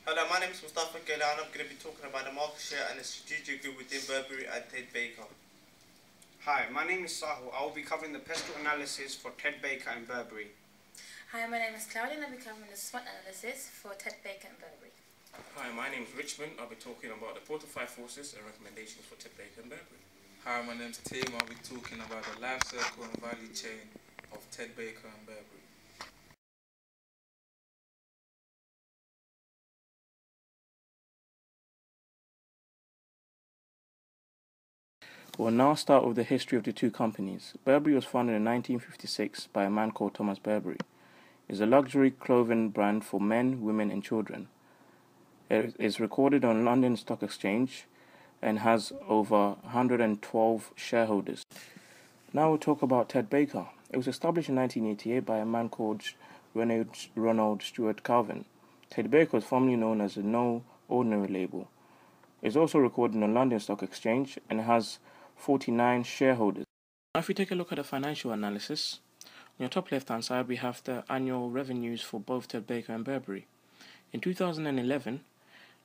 Hello, my name is Mustafa Kela and I'm going to be talking about the market share and the strategic view within Burberry and Ted Baker. Hi, my name is Sahu. I will be covering the pestle analysis for Ted Baker and Burberry. Hi, my name is Claudia and I'll be covering the SWOT analysis for Ted Baker and Burberry. Hi, my name is Richmond. I'll be talking about the 4 to 5 forces and recommendations for Ted Baker and Burberry. Hi, my name is Tim. I'll be talking about the life cycle and value chain of Ted Baker and Burberry. We'll now start with the history of the two companies. Burberry was founded in 1956 by a man called Thomas Burberry. It's a luxury clothing brand for men, women and children. It is recorded on London Stock Exchange and has over 112 shareholders. Now we'll talk about Ted Baker. It was established in 1988 by a man called Ronald Stewart Calvin. Ted Baker was formerly known as the No Ordinary label. It's also recorded on London Stock Exchange and has 49 shareholders. Now if we take a look at the financial analysis, on your top left hand side we have the annual revenues for both Ted Baker and Burberry. In 2011,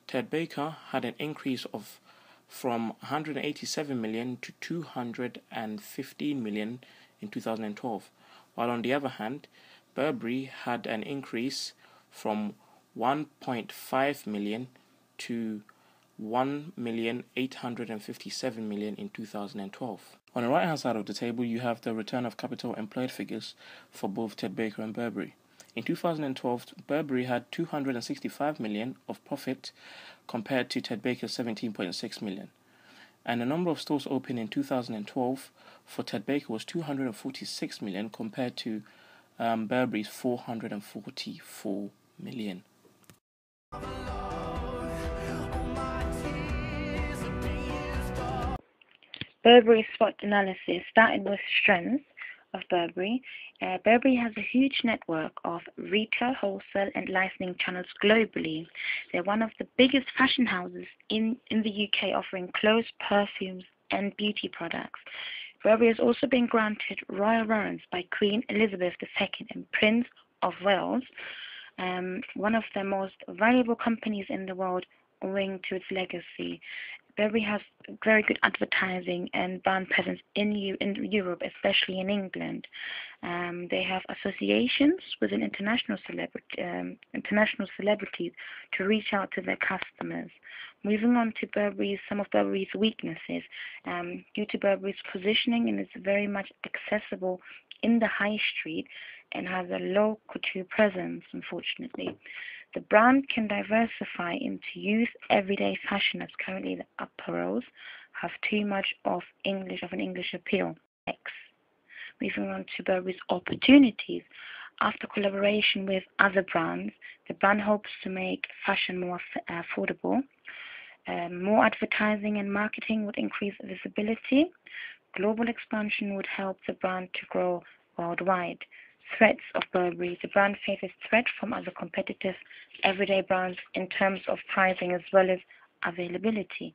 Ted Baker had an increase of from 187 million to 215 million in 2012, while on the other hand, Burberry had an increase from 1.5 million to 1,857,000,000 in 2012. On the right hand side of the table you have the return of capital employed figures for both Ted Baker and Burberry. In 2012, Burberry had 265 million of profit compared to Ted Baker's 17.6 million. And the number of stores opened in 2012 for Ted Baker was 246 million compared to Burberry's 444 million. Burberry SWOT analysis, starting with strengths of Burberry. Burberry has a huge network of retail, wholesale and licensing channels globally. They're one of the biggest fashion houses in the UK, offering clothes, perfumes and beauty products. Burberry has also been granted royal warrants by Queen Elizabeth II and Prince of Wales, one of the most valuable companies in the world owing to its legacy. Burberry has very good advertising and brand presence in Europe, especially in England. They have associations with international celebrities to reach out to their customers. Moving on to some of Burberry's weaknesses. Due to Burberry's positioning, and it's very much accessible in the high street and has a low couture presence, unfortunately. The brand can diversify into youth everyday fashion, as currently the apparels have too much of an English appeal. Next, moving on to Burberry's opportunities. After collaboration with other brands, the brand hopes to make fashion more affordable. More advertising and marketing would increase visibility. Global expansion would help the brand to grow worldwide. Threats of Burberry. The brand faces threat from other competitive everyday brands in terms of pricing as well as availability.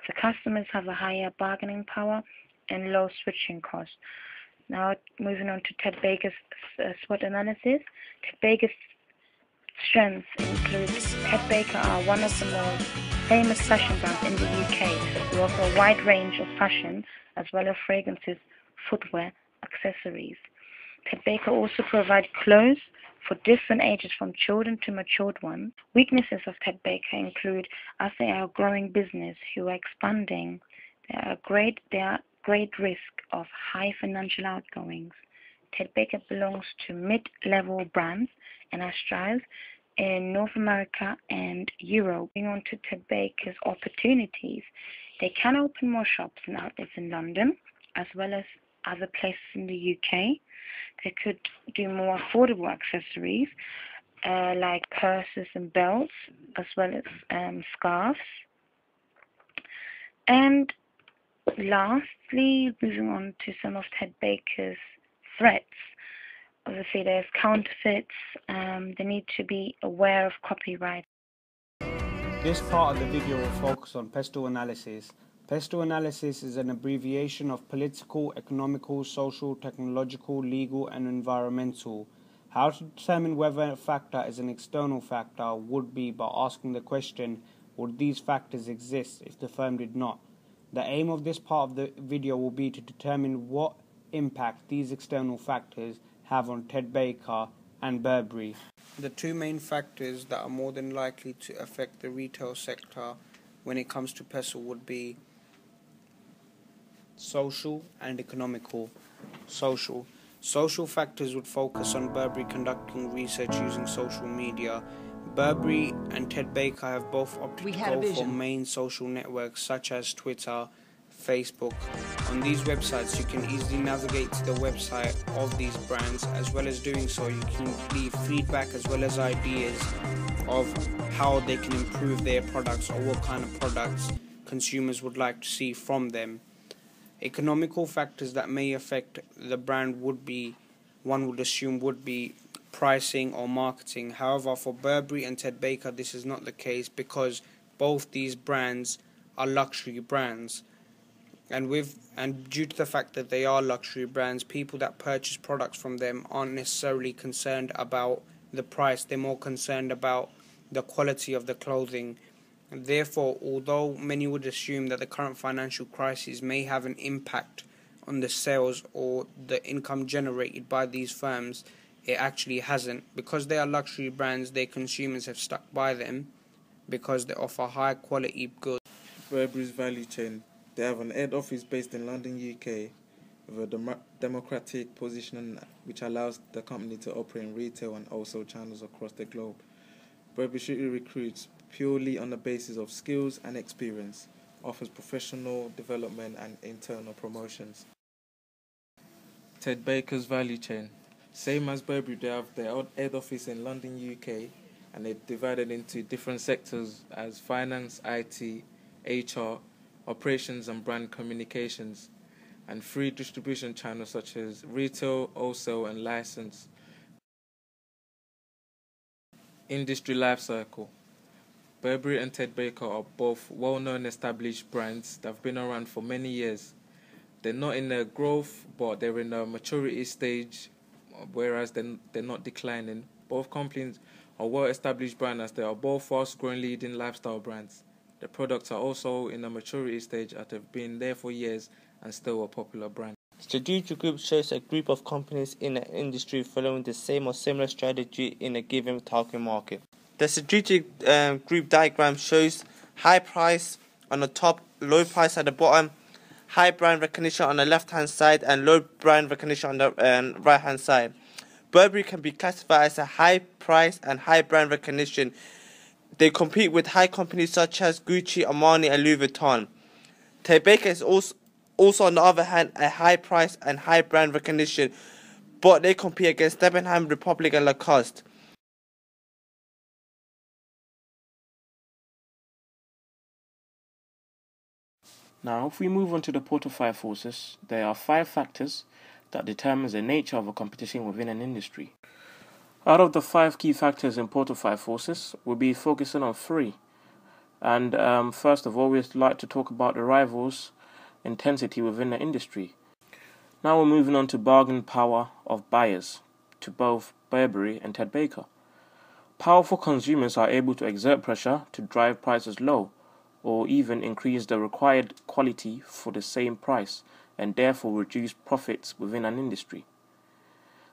The customers have a higher bargaining power and low switching costs. Now moving on to Ted Baker's SWOT analysis. Ted Baker's strengths include Ted Baker are one of the most famous fashion brands in the UK. We offer a wide range of fashion as well as fragrances, footwear, accessories. Ted Baker also provides clothes for different ages from children to matured ones. Weaknesses of Ted Baker include, as they are a growing business who are expanding, they are great risk of high financial outgoings. Ted Baker belongs to mid-level brands and has strives in North America and Europe. Moving on to Ted Baker's opportunities. They can open more shops and outlets in London as well as other places in the UK. They could do more affordable accessories like purses and belts, as well as scarves. And lastly, moving on to some of Ted Baker's threats. Obviously, there's counterfeits. They need to be aware of copyright. This part of the video will focus on pestle analysis. Pestle analysis is an abbreviation of political, economical, social, technological, legal and environmental. How to determine whether a factor is an external factor would be by asking the question, would these factors exist if the firm did not? The aim of this part of the video will be to determine what impact these external factors have on Ted Baker and Burberry. The two main factors that are more than likely to affect the retail sector when it comes to pestle would be social and economical. Social factors would focus on Burberry conducting research using social media. Burberry and Ted Baker have both opted to go for main social networks such as Twitter, Facebook. On these websites, you can easily navigate to the website of these brands. As well as doing so, you can leave feedback as well as ideas of how they can improve their products or what kind of products consumers would like to see from them. Economical factors that may affect the brand would be, one would assume, would be pricing or marketing. However, for Burberry and Ted Baker, this is not the case because both these brands are luxury brands. And due to the fact that they are luxury brands, people that purchase products from them aren't necessarily concerned about the price. They're more concerned about the quality of the clothing. And therefore, although many would assume that the current financial crisis may have an impact on the sales or the income generated by these firms, it actually hasn't. Because they are luxury brands, their consumers have stuck by them because they offer high quality goods. Burberry's value chain. They have an head office based in London, UK, with a democratic position which allows the company to operate in retail and also channels across the globe. Burberry recruits purely on the basis of skills and experience, offers professional development and internal promotions. Ted Baker's value chain. Same as Burberry, they have their own head office in London, UK, and they're divided into different sectors as finance, IT, HR, operations and brand communications, and free distribution channels such as retail, wholesale and license. Industry life cycle. Burberry and Ted Baker are both well-known established brands that have been around for many years. They're not in their growth, but they're in a maturity stage, whereas they're not declining. Both companies are well-established brands as they are both fast-growing leading lifestyle brands. The products are also in a maturity stage that have been there for years and still a popular brand. Strategic group shows a group of companies in an industry following the same or similar strategy in a given target market. The strategic group diagram shows high price on the top, low price at the bottom, high brand recognition on the left-hand side, and low brand recognition on the right-hand side. Burberry can be classified as a high price and high brand recognition. They compete with high companies such as Gucci, Armani, and Louis Vuitton. Ted Baker is also on the other hand, a high price and high brand recognition, but they compete against Debenham, Republic, and Lacoste. Now, if we move on to the Porter forces, there are 5 factors that determine the nature of a competition within an industry. Out of the 5 key factors in Porter forces, we'll be focusing on 3. And first of all, we'd like to talk about the rivals' intensity within the industry. Now we're moving on to bargaining power of buyers, to both Burberry and Ted Baker. Powerful consumers are able to exert pressure to drive prices low, or even increase the required quality for the same price, and therefore reduce profits within an industry.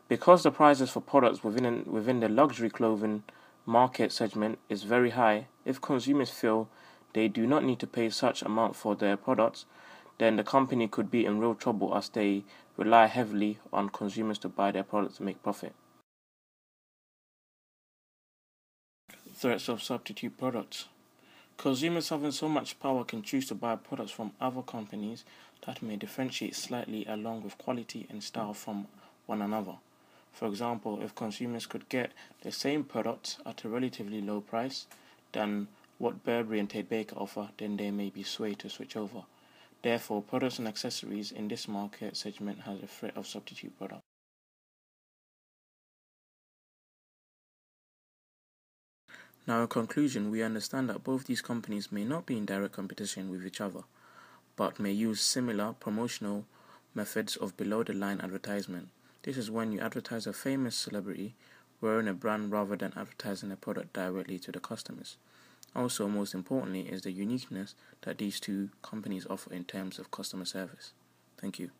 Because the prices for products within the luxury clothing market segment is very high, if consumers feel they do not need to pay such amount for their products, then the company could be in real trouble as they rely heavily on consumers to buy their products to make profit. Threats of substitute products. Consumers having so much power can choose to buy products from other companies that may differentiate slightly along with quality and style from one another. For example, if consumers could get the same product at a relatively low price than what Burberry and Ted Baker offer, then they may be swayed to switch over. Therefore, products and accessories in this market segment has a threat of substitute products. Now, in conclusion, we understand that both these companies may not be in direct competition with each other, but may use similar promotional methods of below-the-line advertisement. This is when you advertise a famous celebrity wearing a brand rather than advertising a product directly to the customers. Also, most importantly, is the uniqueness that these two companies offer in terms of customer service. Thank you.